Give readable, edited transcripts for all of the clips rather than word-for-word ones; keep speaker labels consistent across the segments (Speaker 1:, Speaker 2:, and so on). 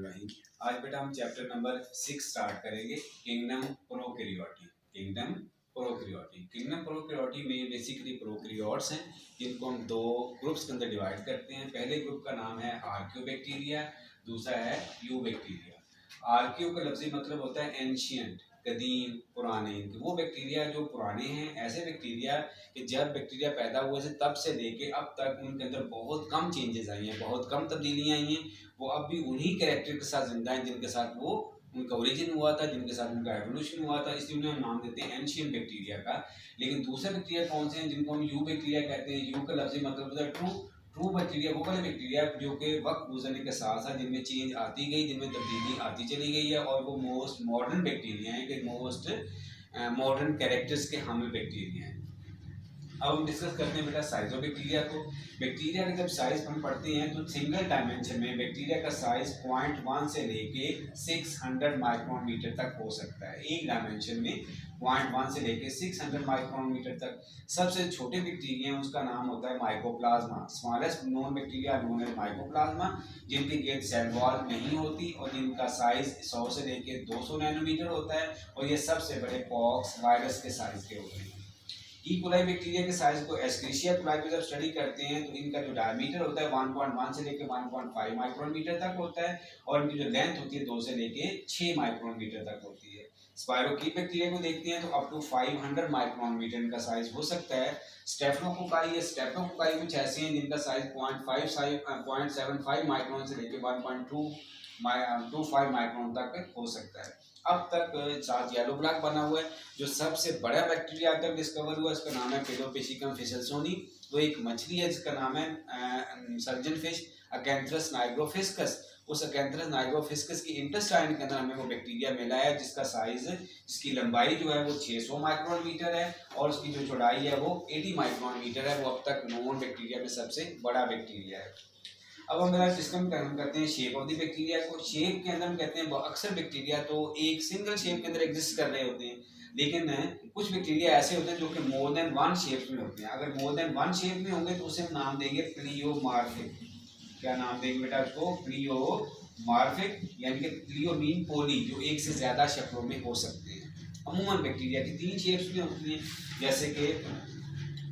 Speaker 1: बिस्मिल्लाहिर्रहमानिर्रहीम। आज बेटा हम चैप्टर नंबर 6 स्टार्ट करेंगे, किंगडम प्रोकैरियोटी। किंगडम प्रोकैरियोटी में बेसिकली प्रोकैरियोट्स हैं, जिनको हम दो ग्रुप्स के अंदर डिवाइड करते हैं। पहले ग्रुप का नाम है आर्कियोबैक्टीरिया, दूसरा है यूबैक्टीरिया। आर्कियो का लफ्ज़ी मतलब होता है एंशियंट, कदीम, पुराने। वो बैक्टीरिया जो पुराने हैं, ऐसे बैक्टीरिया कि जब बैक्टीरिया पैदा हुए से तब से लेके अब तक उनके अंदर बहुत कम चेंजेस आई हैं, बहुत कम तब्दीलियाँ आई हैं। वो अब भी उन्हीं कैरेक्टर के साथ जिंदा हैं जिनके साथ वो उनका ओरिजिन हुआ था, जिनके साथ उनका एवोल्यूशन हुआ था। इसलिए उन्हें हम नाम देते हैं एंशियंट बैक्टीरिया का। लेकिन दूसरे बैक्टीरिया कौन से हैं जिनको हम यू बैक्टीरिया कहते हैं। यू का लफ्ज़ी मतलब होता है ट्रू बैक्टीरिया। वो वाले बैक्टीरिया जो कि वक्त गुजरने के साथ साथ जिनमें चेंज आती गई, जिनमें तब्दीली आती चली गई है, और वो मोस्ट मॉडर्न बैक्टीरिया हैं, कि मोस्ट मॉडर्न कैरेक्टर्स के हामिल बैक्टीरिया हैं। अब हम डिस्कस करते हैं बेटा साइज ऑफ बैक्टीरिया को। बैक्टीरिया का जब साइज हम पढ़ते हैं तो सिंगल डायमेंशन में बैक्टीरिया का साइज 0.1 से लेके 600 माइक्रोमीटर तक हो सकता है। एक डायमेंशन में 0.1 से लेके 600 माइक्रोमीटर तक। सबसे छोटे बैक्टीरिया हैं उसका नाम होता है mycoplasma. Smallest known bacteria known as mycoplasma, जिनकी गेट सेल वॉल नहीं होती और जिनका साइज 100 से लेके 200 नैनोमीटर होता है, और ये सबसे बड़े पॉक्स वायरस के साइज के होते हैं। ई कोलाई बैक्टीरिया के साइज को एस्क्रिशिया कोलाई में जब स्टडी करते हैं तो इनका जो डायमीटर होता है 1.1 से लेके 1.5 माइक्रोमीटर तक होता है, और इनकी जो लेंथ होती है 2 से लेके 6 माइक्रोमीटर तक होती है। स्पायरोकीट बैक्टीरिया को देखते हैं तो अप टू 500 माइक्रोमीटर इनका साइज हो सकता है। स्टेफ्लोकोकाई कुछ ऐसे हैं जिनका साइज 0.75 माइक्रोन से लेके 1.25 माइक्रोन तक हो सकता है। अब तक 7 येलो ब्लॉक बना हुआ है। जो सबसे बड़ा बैक्टीरिया अब तक डिस्कवर हुआ इसका नाम है पेडोपेसिकम फिशल्सोनी। वो एक मछली है जिसका नाम है सर्जन फिश अकैंथरस नाइग्रोफिस्कस। उस अकैंथरस नाइग्रोफिस्कस की इंटेस्टाइन के अंदर हमें वो बैक्टीरिया मिला है जिसका साइज, जिसकी लंबाई जो है वो 600 माइक्रोमीटर है, और उसकी जो चौड़ाई है वो 80 माइक्रोमीटर है। वो अब तक नोन बैक्टीरिया में सबसे बड़ा बैक्टीरिया है। अब हम डिस्कस करते हैं शेप ऑफ द बैक्टीरिया को। शेप के अंदर हम कहते हैं अक्सर बैक्टीरिया तो एक सिंगल शेप के अंदर एग्जिस्ट कर रहे होते हैं, लेकिन कुछ बैक्टीरिया ऐसे होते हैं जो कि मोर देन वन शेप में होते हैं। अगर मोर देन वन शेप में होंगे तो उसे हम नाम देंगे प्लियोमार्फिक। क्या नाम देंगे बेटा उसको? प्लियोमार्फिक, यानी कि प्लियो मीन पोली, जो एक से ज्यादा शक्लों में हो सकते हैं। अमूमन बैक्टीरिया की 3 शेप्स में होती हैं, जैसे कि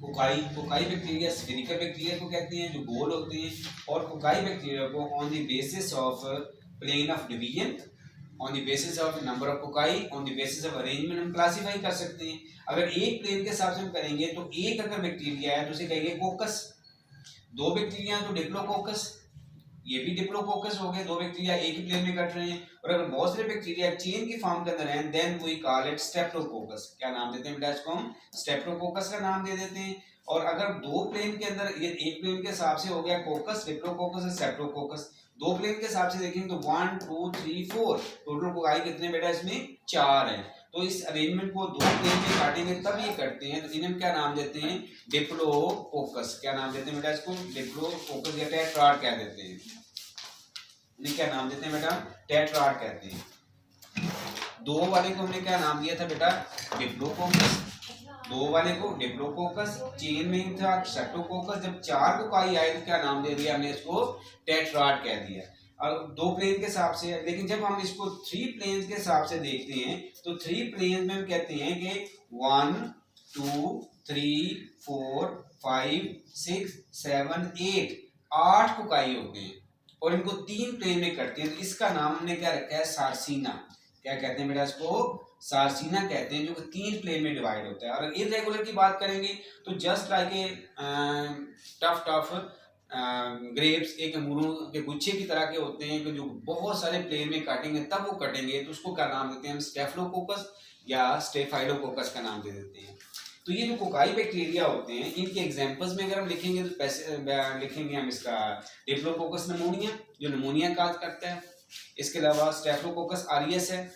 Speaker 1: कोकाई बैक्टीरिया स्फेरिकल बैक्टीरिया को कहते हैं जो गोल होते हैं, और कोकाई बैक्टीरिया को on the basis of plane of division, on the basis of number of cocci, on the basis of arrangement हम क्लासिफाई कर सकते हैं। अगर एक प्लेन के हिसाब से हम करेंगे तो एक अगर बैक्टीरिया है तो उसे कहेंगे कोकस, 2 बैक्टीरिया तो डिप्लोकोकस, ये भी डिप्लोकोकस हो गए, 2 बैक्टीरिया एक ही प्लेन में कट रहे हैं। और अगर बहुत सारे बैक्टीरिया चेन की फॉर्म के अंदर हैं then we call it streptococcus. क्या नाम देते हैं बेटा इसको? हम स्टेप्टोकोकस का नाम दे देते हैं। और अगर 2 प्लेन के अंदर, ये एक प्लेन के हिसाब से हो गया कोकस, डिप्लोकोकस और स्टेप्टोकोकस। 2 प्लेन के हिसाब से देखेंगे तो 1 2 3 4 टोटल कोकाई कितने बेटा? इसमें 4 हैं। तो इस अरेंजमेंट को 2 प्लेन में काटेंगे तब ये करते हैं, तो इन्हें क्या नाम देते हैं? डिप्लोकोकस। क्या नाम देते हैं बेटा इसको? डिप्लोकोकस या टेट्राड कह देते हैं। इन्हें क्या नाम देते हैं बेटा? टेट्राड कहते हैं। 2 वाले को हमने क्या नाम दिया था बेटा? डिप्लोकोकस। 2 वाले को डिप्लोकोकस, चेन में था स्ट्रेप्टोकोकस। जब 4 कोकाई आए तो क्या नाम दे दिया हमने इसको? टेट्राड कह दिया। और 2 प्लेन के हिसाब से। लेकिन जब हम इसको 3 प्लेन के हिसाब से देखते हैं तो 3 प्लेन में हम कहते हैं कि 1 2 3 4 5 6 7 8 कोकाई होते हैं, और इनको 3 प्लेन में करते हैं। तो इसका नाम हमने क्या रखा है? सार्सिना। क्या कहते हैं बेटा इसको? सार्सिना कहते हैं, जो कि 3 प्लेन में डिवाइड होता है। और इररेगुलर की बात करेंगे तो just like a tough grapes, एक अंगूरों के गुच्छे की तरह के होते हैं कि जो बहुत सारे प्लेन में काटेंगे तब वो कटेंगे, तो उसको क्या नाम देते हैं हम? स्टेफलोकोकस या स्टेफाइलोकोकस का नाम दे देते हैं। तो ये जो कोकाई बैक्टीरिया होते हैं इनके एग्जांपल्स में अगर हम लिखेंगे तो लिखेंगे हम इसका डिप्लोकोकस नमोनिया, जो नमोनिया काज करता है। इसके अलावा स्टेफलोकोकस आरियस है।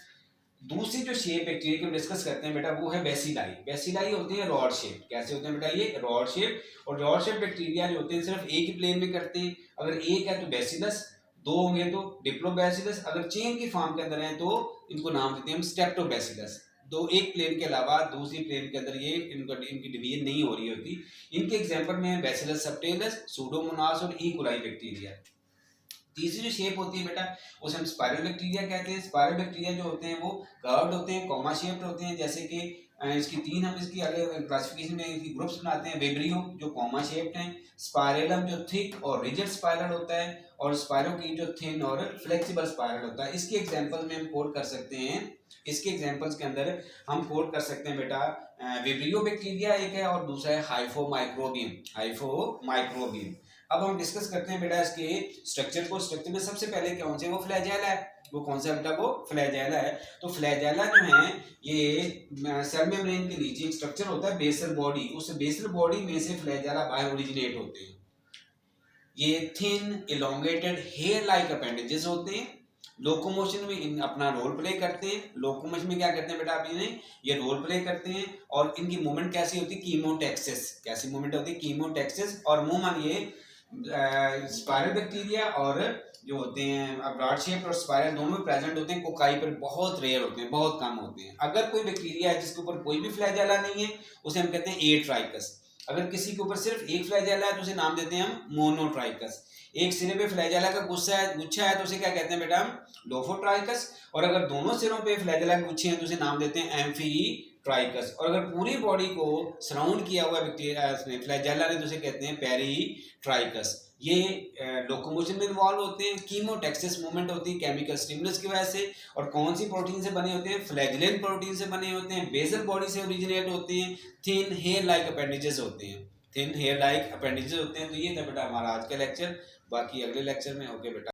Speaker 1: दूसरी जो शेप बैक्टीरिया की हम डिस्कस करते हैं बेटा वो है बेसिलाई। बेसिलाई होती है रॉड शेप। कैसे होते हैं बेटा? ये रॉड शेप। और रॉड शेप बैक्टीरिया जो होते हैं सिर्फ एक ही प्लेन में करते हैं। अगर एक है तो बेसिलस, 2 होंगे तो डिप्लोबैसिलस। अगर चेन की फॉर्म के अंदर है तो इनको नाम देते हैं हम स्टेप्टोबैसिलस। दो एक प्लेन के अलावा दूसरी प्लेन के अंदर ये इनकी डिवीजन नहीं हो रही होती। इनके एग्जांपल में है बैसिलस सबटिलिस, सूडोमोनास और ई कोलाई बैक्टीरिया। तीसरी जो शेप होती है बेटा उसे हम स्पाइरल बैक्टीरिया कहते हैं। स्पाइरल बैक्टीरिया जो होते हैं वो कर्व्ड होते हैं, कॉमा शेप्ड होते हैं, जैसे कि इसकी तीन हम इसकी अलग क्लासिफिकेशन में इसकी ग्रुप्स बनाते हैं। वेब्रियो जो कॉमा शेप्ड हैं, स्पाइरलम जो थिक और रिजिड स्पाइरल होता है, और स्पाइरो की जो थिन और फ्लेक्सिबल स्पाइरल होता है। इसके एग्जांपल में हम कोड कर सकते हैं, इसके एग्जांपल्स के अंदर हम कोड कर सकते हैं बेटा वेब्रियो बैक्टीरिया एक है और दूसरा है हाइफोमाइक्रोबियम। हाइफोमाइक्रोबियम। अब हम डिस्कस करते हैं बेटा इसके स्ट्रक्चर को। स्ट्रक्चर में सबसे पहले कौन से, वो फ्लैजेला है। वो कौन सा बेटा, वो फ्लैजेला है। तो फ्लैजेला जो है ये सेल मेम्ब्रेन के नीचे एक स्ट्रक्चर होता है बेसल बॉडी, उस बेसल बॉडी में से फ्लैजेला बाहर ओरिजिनेट होते हैं। ये thin elongated hair like appendages होते हैं। लोकोमोशन में अपना रोल प्ले करते हैं। लोकोमोशन में क्या करते हैं बेटा, आप इन्हें ये रोल प्ले करते हैं। और इनकी मूवमेंट कैसी होती है, कीमोटैक्सिस। कैसी मूवमेंट होती है, कीमोटैक्सिस। और मूवमेंट ये स्पाइरल बैक्टीरिया और जो होते हैं ब्रॉड शेप और स्पाइरल दोनों में प्रेजेंट होते हैं। कोकाई पर बहुत रेयर होते हैं, बहुत कम होते हैं। अगर कोई बैक्टीरिया है जिसके ऊपर कोई भी फ्लैजेला नहीं है उसे हम कहते हैं एट्राइकस। अगर किसी के ऊपर सिर्फ एक फ्लैजेला है तो उसे नाम देते हैं हम मोनोट्राइकस। एक सिरे पे फ्लैजेला का गुच्छा है तो उसे क्या कहते हैं बेटा, हम लोफोट्राइकस। और अगर दोनों सिरों पे फ्लैजेला के गुच्छे हैं तो उसे नाम देते हैं एम्फीट्राइकस। और अगर पूरी बॉडी को सराउंड किया हुआ बैक्टीरिया फ्लैजेला ने तो उसे कहते हैं पेरीट्राइकस। ये लोकोमोशन में इन्वॉल्व होते हैं। कीमोटैक्सिस मूवमेंट होती है केमिकल स्टिमुलस की वजह से। और कौन सी प्रोटीन से बने होते हैं, फ्लैजेलेन प्रोटीन से बने होते हैं। बेसल बॉडी से ओरिजिनेट होते हैं। थिन हेयर लाइक अपेंडेजेस होते हैं। थिन हेयर लाइक अपेंडेजेस होते हैं। तो ये था बेटा हमारा आज का लेक्चर। बाकी अगले लेक्चर में ओके बेटा।